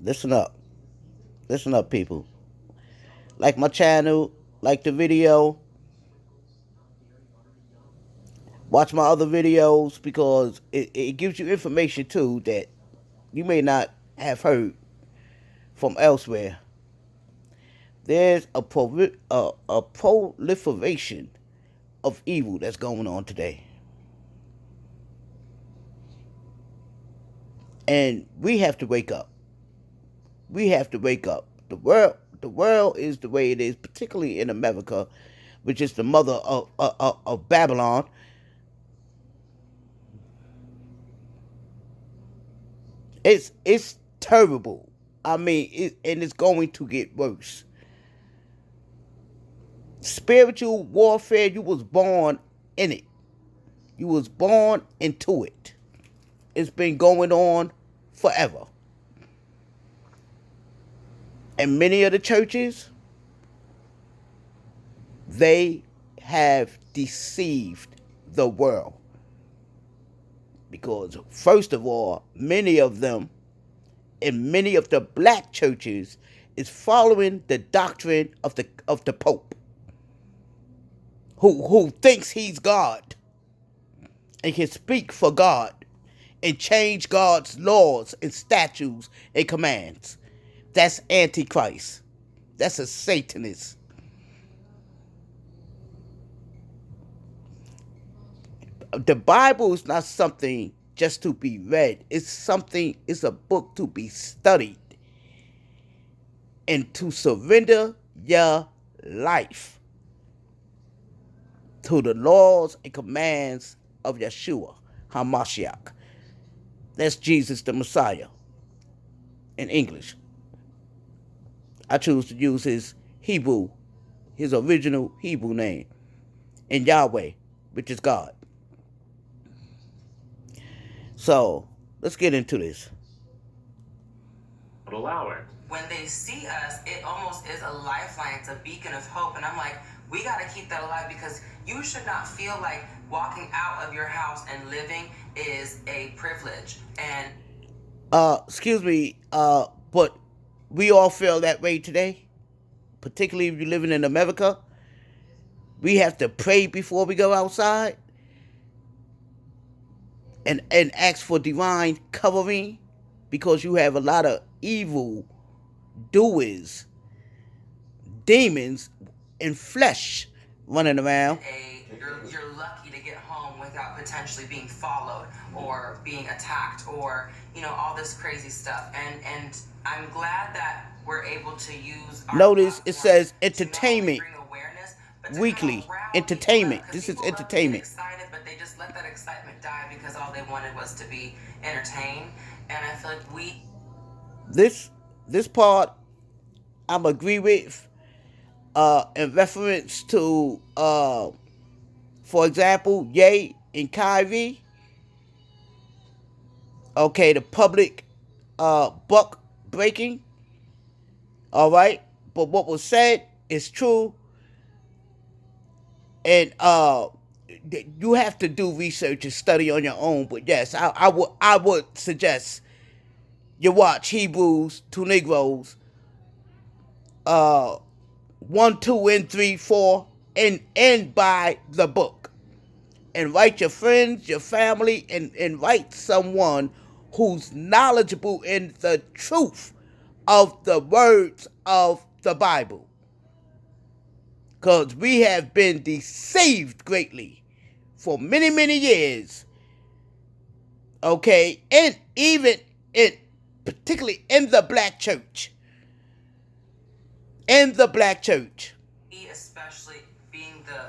Listen up. Listen up, people. Like my channel, like the video, watch my other videos because it gives you information too that you may not have heard from elsewhere. There's a proliferation of evil that's going on today. And we have to wake up. We have to wake up. The world is the way it is, particularly in America, which is the mother of Babylon. It's terrible. I mean, and it's going to get worse. Spiritual warfare, you was born in it. You was born into it. It's been going on forever. And many of the churches, they have deceived the world. Because first of all, many of them in many of the black churches is following the doctrine of the Pope, who thinks he's God and can speak for God and change God's laws and statutes and commands. That's Antichrist. That's a Satanist. The Bible is not something just to be read. It's a book to be studied and to surrender your life to the laws and commands of Yeshua HaMashiach. That's Jesus the Messiah in English. I choose to use his original Hebrew name, in Yahweh, which is God. So, let's get into this. Allow it. When they see us, it almost is a lifeline. It's a beacon of hope. And I'm like, we got to keep that alive because you should not feel like walking out of your house and living is a privilege. And excuse me, but we all feel that way today, particularly if you're living in America. We have to pray before we go outside and ask for divine covering because you have a lot of evil doers, demons in flesh running around. You're lucky to get home without potentially being followed or being attacked or all this crazy stuff. And I'm glad that we're able to use our Notice it says to not only entertainment bring awareness but to weekly. kind of rile Entertainment. up, This is people love to get entertainment. excited, but they just let that excitement die because all they wanted was to be entertained. And I feel like This part I'm agree with in reference to for example, Ye and Kyrie. Okay, the public buck breaking. All right, but what was said is true, and you have to do research and study on your own. But yes, I would suggest you watch Hebrews to Negroes, uh, 1, 2, and 3, 4, and buy the book. Invite your friends, your family, and invite someone who's knowledgeable in the truth of the words of the Bible. Because we have been deceived greatly for many, many years. Okay? And even particularly in the black church. In the black church. Especially being the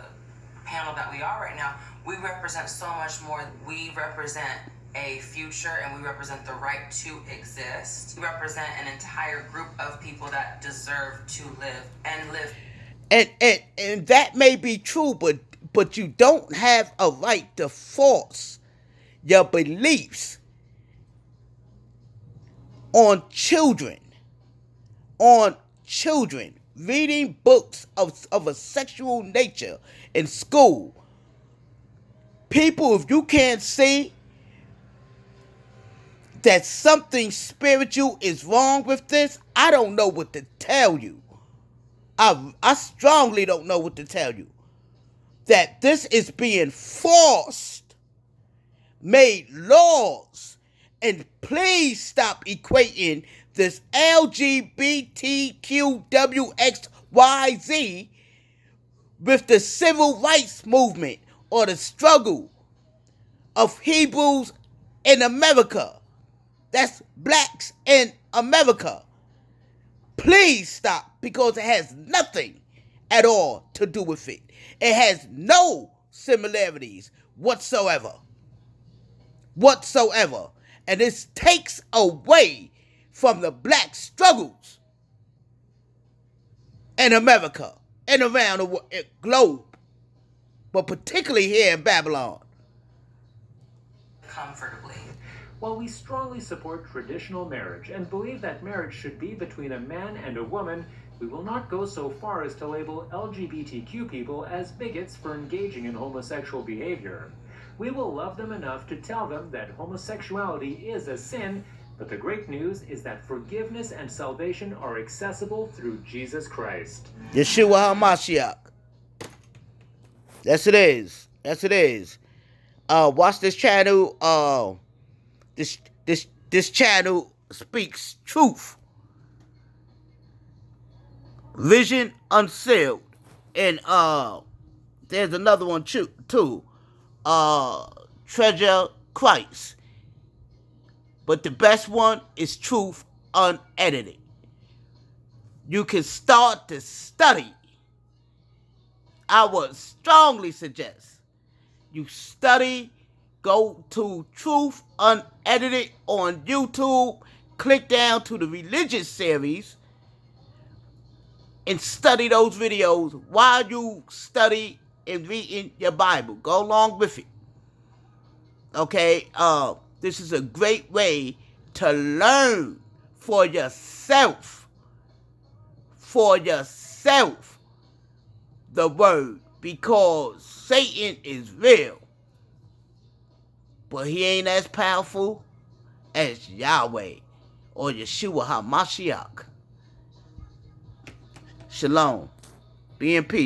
panel that we are right now, we represent so much more. We represent a future and we represent the right to exist. We represent an entire group of people that deserve to live and live. And that may be true, but you don't have a right to force your beliefs on children. On children. Reading books of a sexual nature in school. People, if you can't see that something spiritual is wrong with this, I don't know what to tell you. I strongly don't know what to tell you. That this is being forced, made laws, and please stop equating this LGBTQWXYZ with the civil rights movement or the struggle of Hebrews in America. That's blacks in America. Please stop, because it has nothing at all to do with it. It has no similarities whatsoever. And this takes away from the black struggles in America and around the globe, but particularly here in Babylon. Comfortably. While we strongly support traditional marriage and believe that marriage should be between a man and a woman, we will not go so far as to label LGBTQ people as bigots for engaging in homosexual behavior. We will love them enough to tell them that homosexuality is a sin, but the great news is that forgiveness and salvation are accessible through Jesus Christ. Yeshua HaMashiach. Yes, it is. Yes, it is. Watch this channel. This channel speaks truth. Vision Unsealed. And there's another one too. Treasure Christ. But the best one is Truth Unedited. You can start to study. I would strongly suggest you study. Go to Truth Unedited on YouTube. Click down to the religious series and study those videos while you study and reading your Bible. Go along with it. Okay? This is a great way to learn for yourself. The word. Because Satan is real. But he ain't as powerful as Yahweh or Yeshua HaMashiach. Shalom. Be in peace.